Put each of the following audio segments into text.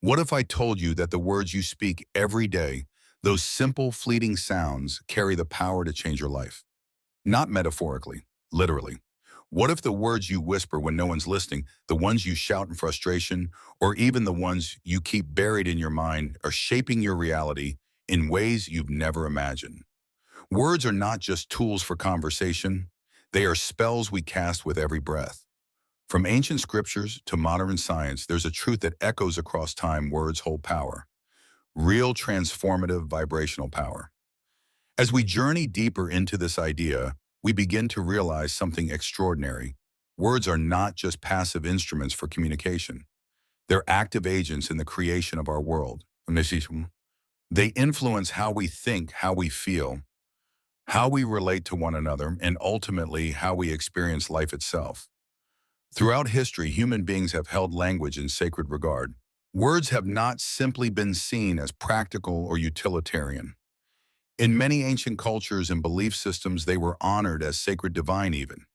What if I told you that the words you speak every day, those simple, fleeting sounds, carry the power to change your life? Not metaphorically, literally. What if the words you whisper when no one's listening, the ones you shout in frustration, or even the ones you keep buried in your mind, are shaping your reality in ways you've never imagined? Words are not just tools for conversation, they are spells we cast with every breath. From ancient scriptures to modern science, there's a truth that echoes across time: words hold power, real transformative vibrational power. As we journey deeper into this idea, we begin to realize something extraordinary. Words are not just passive instruments for communication. They're active agents in the creation of our world. They influence how we think, how we feel, how we relate to one another, and ultimately how we experience life itself. Throughout history, human beings have held language in sacred regard. Words have not simply been seen as practical or utilitarian. In many ancient cultures and belief systems, they were honored as sacred divine even.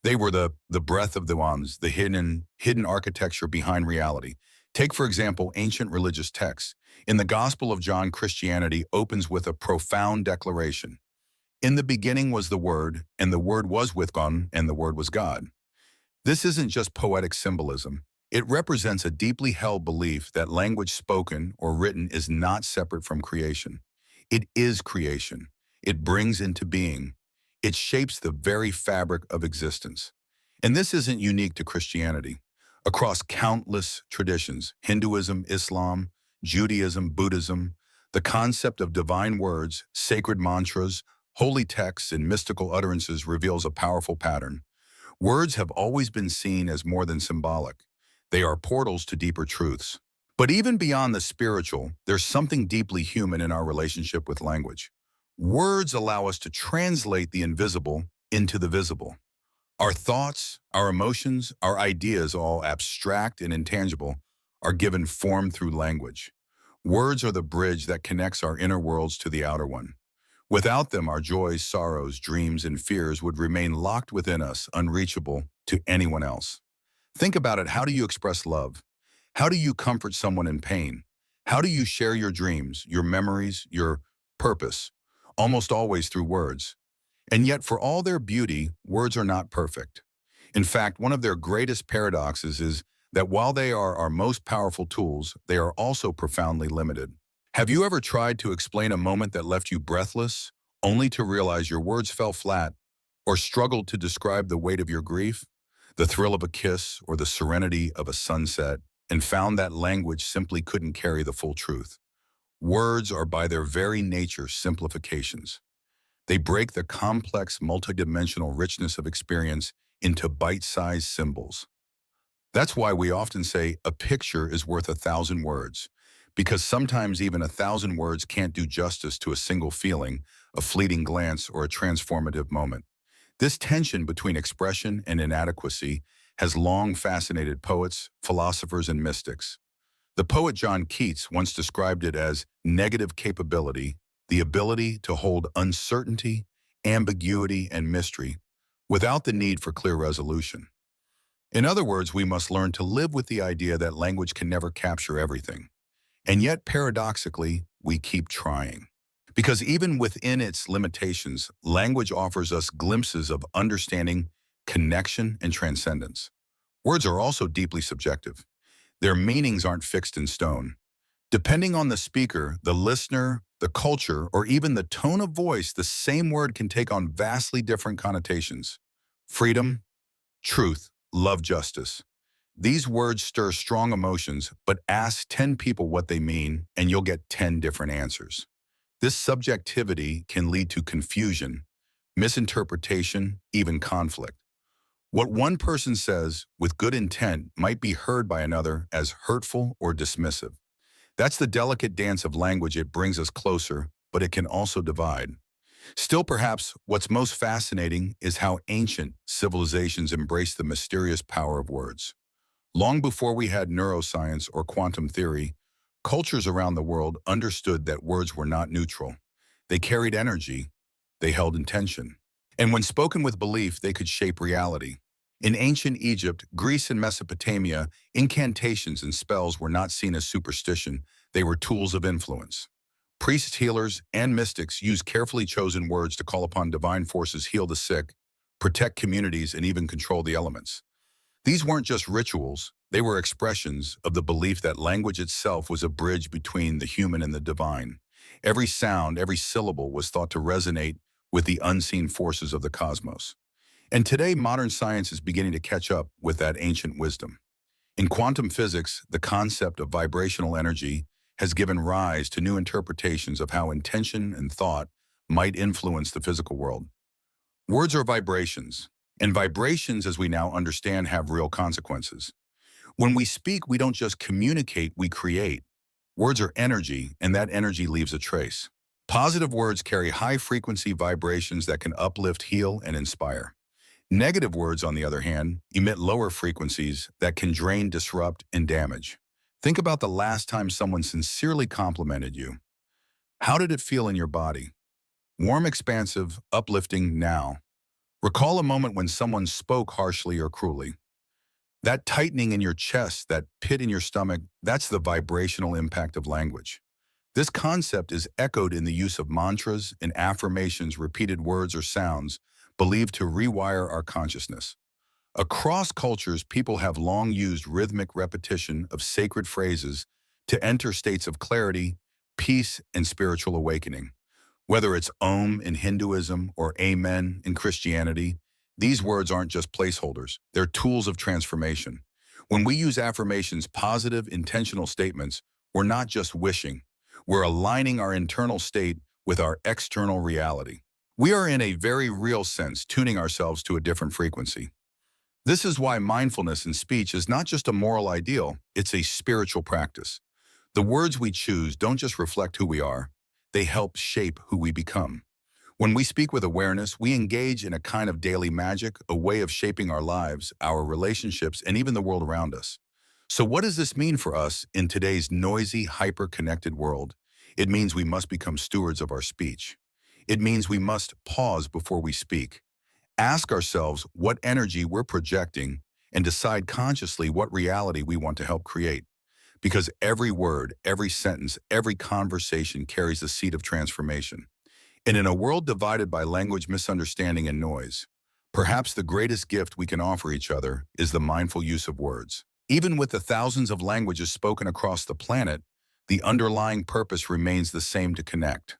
They were the breath of the ones, the hidden architecture behind reality. Take, for example, ancient religious texts. In the Gospel of John, Christianity opens with a profound declaration. In the beginning was the Word, and the Word was with God, and the Word was God. This isn't just poetic symbolism. It represents a deeply held belief that language spoken or written is not separate from creation. It is creation. It brings into being. It shapes the very fabric of existence. And this isn't unique to Christianity. Across countless traditions, Hinduism, Islam, Judaism, Buddhism, the concept of divine words, sacred mantras, holy texts, and mystical utterances reveals a powerful pattern. Words have always been seen as more than symbolic. They are portals to deeper truths. But even beyond the spiritual, there's something deeply human in our relationship with language. Words allow us to translate the invisible into the visible. Our thoughts, our emotions, our ideas, all abstract and intangible, are given form through language. Words are the bridge that connects our inner worlds to the outer one. Without them, our joys, sorrows, dreams, and fears would remain locked within us, unreachable to anyone else. Think about it. How do you express love? How do you comfort someone in pain? How do you share your dreams, your memories, your purpose? Almost always through words. And yet, for all their beauty, words are not perfect. In fact, one of their greatest paradoxes is that while they are our most powerful tools, they are also profoundly limited. Have you ever tried to explain a moment that left you breathless, only to realize your words fell flat, or struggled to describe the weight of your grief, the thrill of a kiss, or the serenity of a sunset, and found that language simply couldn't carry the full truth? Words are by their very nature simplifications. They break the complex, multidimensional richness of experience into bite-sized symbols. That's why we often say a picture is worth 1,000 words, because sometimes even 1,000 words can't do justice to a single feeling, a fleeting glance, or a transformative moment. This tension between expression and inadequacy has long fascinated poets, philosophers, and mystics. The poet John Keats once described it as negative capability, the ability to hold uncertainty, ambiguity, and mystery without the need for clear resolution. In other words, we must learn to live with the idea that language can never capture everything. And yet, paradoxically, we keep trying. Because even within its limitations, language offers us glimpses of understanding, connection, and transcendence. Words are also deeply subjective. Their meanings aren't fixed in stone. Depending on the speaker, the listener, the culture, or even the tone of voice, the same word can take on vastly different connotations. Freedom, truth, love, justice. These words stir strong emotions, but ask 10 people what they mean, and you'll get 10 different answers. This subjectivity can lead to confusion, misinterpretation, even conflict. What one person says with good intent might be heard by another as hurtful or dismissive. That's the delicate dance of language. It brings us closer, but it can also divide. Still, perhaps what's most fascinating is how ancient civilizations embraced the mysterious power of words. Long before we had neuroscience or quantum theory, cultures around the world understood that words were not neutral. They carried energy, they held intention. And when spoken with belief, they could shape reality. In ancient Egypt, Greece, and Mesopotamia, incantations and spells were not seen as superstition, they were tools of influence. Priests, healers, and mystics used carefully chosen words to call upon divine forces, heal the sick, protect communities, and even control the elements. These weren't just rituals, they were expressions of the belief that language itself was a bridge between the human and the divine. Every sound, every syllable was thought to resonate with the unseen forces of the cosmos. And today, modern science is beginning to catch up with that ancient wisdom. In quantum physics, the concept of vibrational energy has given rise to new interpretations of how intention and thought might influence the physical world. Words are vibrations, and vibrations, as we now understand, have real consequences. When we speak, we don't just communicate, we create. Words are energy, and that energy leaves a trace. Positive words carry high-frequency vibrations that can uplift, heal, and inspire. Negative words, on the other hand, emit lower frequencies that can drain, disrupt, and damage. Think about the last time someone sincerely complimented you. How did it feel in your body? Warm, expansive, uplifting. Now, recall a moment when someone spoke harshly or cruelly. That tightening in your chest, that pit in your stomach, that's the vibrational impact of language. This concept is echoed in the use of mantras and affirmations, repeated words or sounds believed to rewire our consciousness. Across cultures, people have long used rhythmic repetition of sacred phrases to enter states of clarity, peace, and spiritual awakening. Whether it's Om in Hinduism or Amen in Christianity, these words aren't just placeholders, they're tools of transformation. When we use affirmations, positive, intentional statements, we're not just wishing, we're aligning our internal state with our external reality. We are, in a very real sense, tuning ourselves to a different frequency. This is why mindfulness in speech is not just a moral ideal, it's a spiritual practice. The words we choose don't just reflect who we are, they help shape who we become. When we speak with awareness, we engage in a kind of daily magic, a way of shaping our lives, our relationships, and even the world around us. So what does this mean for us in today's noisy, hyper-connected world? It means we must become stewards of our speech. It means we must pause before we speak. Ask ourselves what energy we're projecting and decide consciously what reality we want to help create. Because every word, every sentence, every conversation carries the seed of transformation. And in a world divided by language, misunderstanding, and noise, perhaps the greatest gift we can offer each other is the mindful use of words. Even with the thousands of languages spoken across the planet, the underlying purpose remains the same: to connect,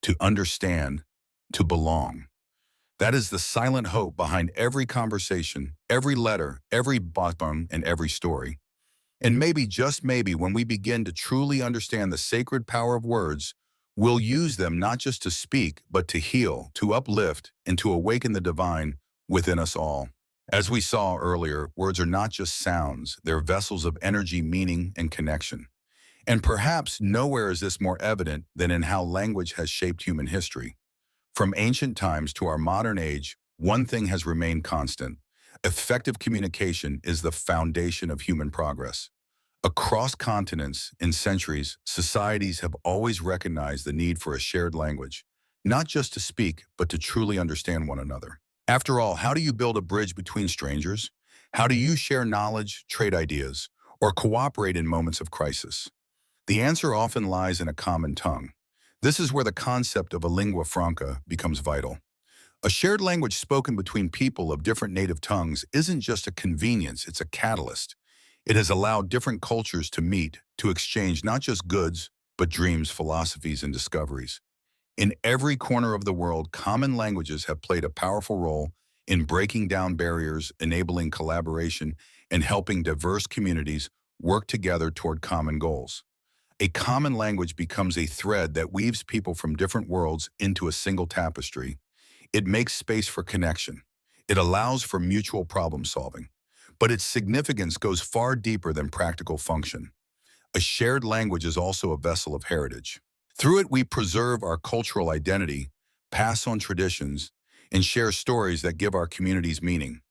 to understand, to belong. That is the silent hope behind every conversation, every letter, every button, and every story. And maybe, just maybe, when we begin to truly understand the sacred power of words, we'll use them not just to speak, but to heal, to uplift, and to awaken the divine within us all. As we saw earlier, words are not just sounds, they're vessels of energy, meaning, and connection. And perhaps nowhere is this more evident than in how language has shaped human history. From ancient times to our modern age, one thing has remained constant. Effective communication is the foundation of human progress. Across continents and centuries, societies have always recognized the need for a shared language, not just to speak, but to truly understand one another. After all, how do you build a bridge between strangers? How do you share knowledge, trade ideas, or cooperate in moments of crisis? The answer often lies in a common tongue. This is where the concept of a lingua franca becomes vital. A shared language spoken between people of different native tongues isn't just a convenience, it's a catalyst. It has allowed different cultures to meet, to exchange not just goods, but dreams, philosophies, and discoveries. In every corner of the world, common languages have played a powerful role in breaking down barriers, enabling collaboration, and helping diverse communities work together toward common goals. A common language becomes a thread that weaves people from different worlds into a single tapestry. It makes space for connection. It allows for mutual problem solving. But its significance goes far deeper than practical function. A shared language is also a vessel of heritage. Through it, we preserve our cultural identity, pass on traditions, and share stories that give our communities meaning.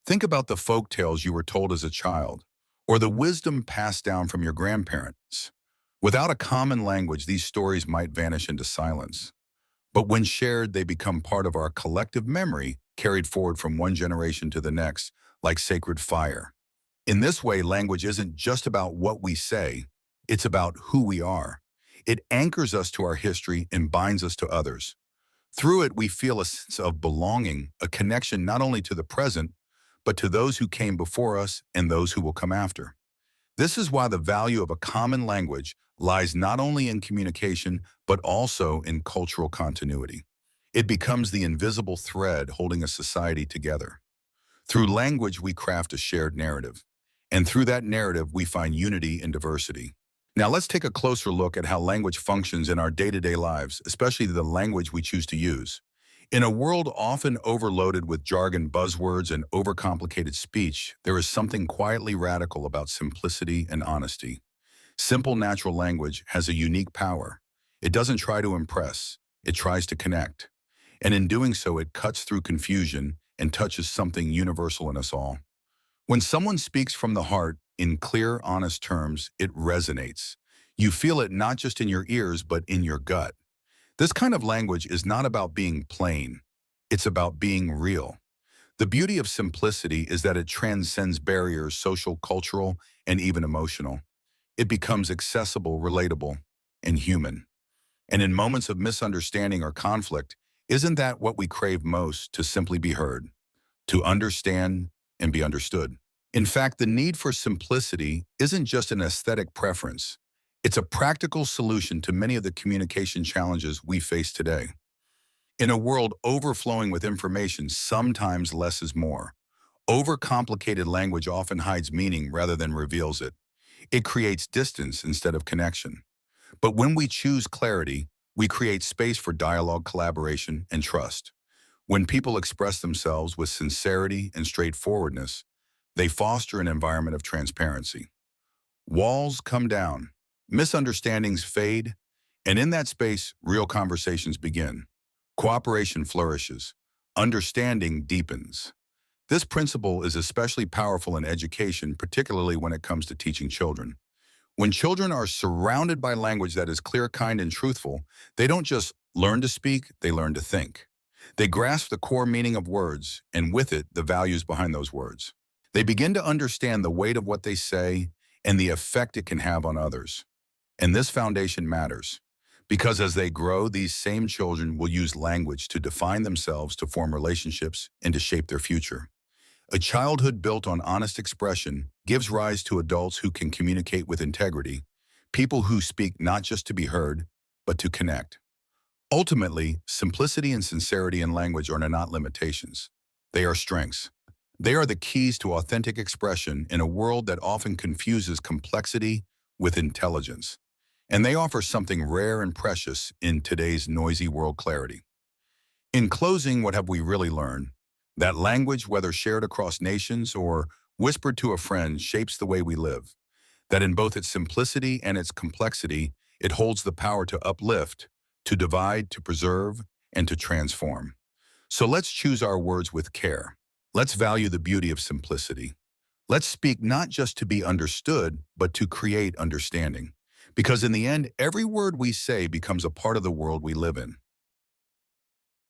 Think about the folk tales you were told as a child, or the wisdom passed down from your grandparents. Without a common language, these stories might vanish into silence. But when shared, they become part of our collective memory, carried forward from one generation to the next, like sacred fire. In this way, language isn't just about what we say, it's about who we are. It anchors us to our history and binds us to others. Through it, we feel a sense of belonging, a connection not only to the present, but to those who came before us and those who will come after. This is why the value of a common language lies not only in communication, but also in cultural continuity. It becomes the invisible thread holding a society together. Through language, we craft a shared narrative. And through that narrative, we find unity in diversity. Now let's take a closer look at how language functions in our day-to-day lives, especially the language we choose to use. In a world often overloaded with jargon, buzzwords, and overcomplicated speech, there is something quietly radical about simplicity and honesty. Simple natural language has a unique power. It doesn't try to impress, it tries to connect. And in doing so, it cuts through confusion and touches something universal in us all. When someone speaks from the heart in clear, honest terms, it resonates. You feel it not just in your ears, but in your gut. This kind of language is not about being plain. It's about being real. The beauty of simplicity is that it transcends barriers, social, cultural, and even emotional. It becomes accessible, relatable, and human. And in moments of misunderstanding or conflict, isn't that what we crave most, to simply be heard, to understand and be understood? In fact, the need for simplicity isn't just an aesthetic preference. It's a practical solution to many of the communication challenges we face today. In a world overflowing with information, sometimes less is more. Overcomplicated language often hides meaning rather than reveals it. It creates distance instead of connection. But when we choose clarity, we create space for dialogue, collaboration, and trust. When people express themselves with sincerity and straightforwardness, they foster an environment of transparency. Walls come down, misunderstandings fade, and in that space, real conversations begin. Cooperation flourishes, understanding deepens. This principle is especially powerful in education, particularly when it comes to teaching children. When children are surrounded by language that is clear, kind, and truthful, they don't just learn to speak, they learn to think. They grasp the core meaning of words, and with it, the values behind those words. They begin to understand the weight of what they say and the effect it can have on others. And this foundation matters, because as they grow, these same children will use language to define themselves, to form relationships, and to shape their future. A childhood built on honest expression gives rise to adults who can communicate with integrity, people who speak not just to be heard, but to connect. Ultimately, simplicity and sincerity in language are not limitations. They are strengths. They are the keys to authentic expression in a world that often confuses complexity with intelligence. And they offer something rare and precious in today's noisy world: clarity. In closing, what have we really learned? That language, whether shared across nations or whispered to a friend, shapes the way we live. That in both its simplicity and its complexity, it holds the power to uplift, to divide, to preserve, and to transform. So let's choose our words with care. Let's value the beauty of simplicity. Let's speak not just to be understood, but to create understanding. Because in the end, every word we say becomes a part of the world we live in.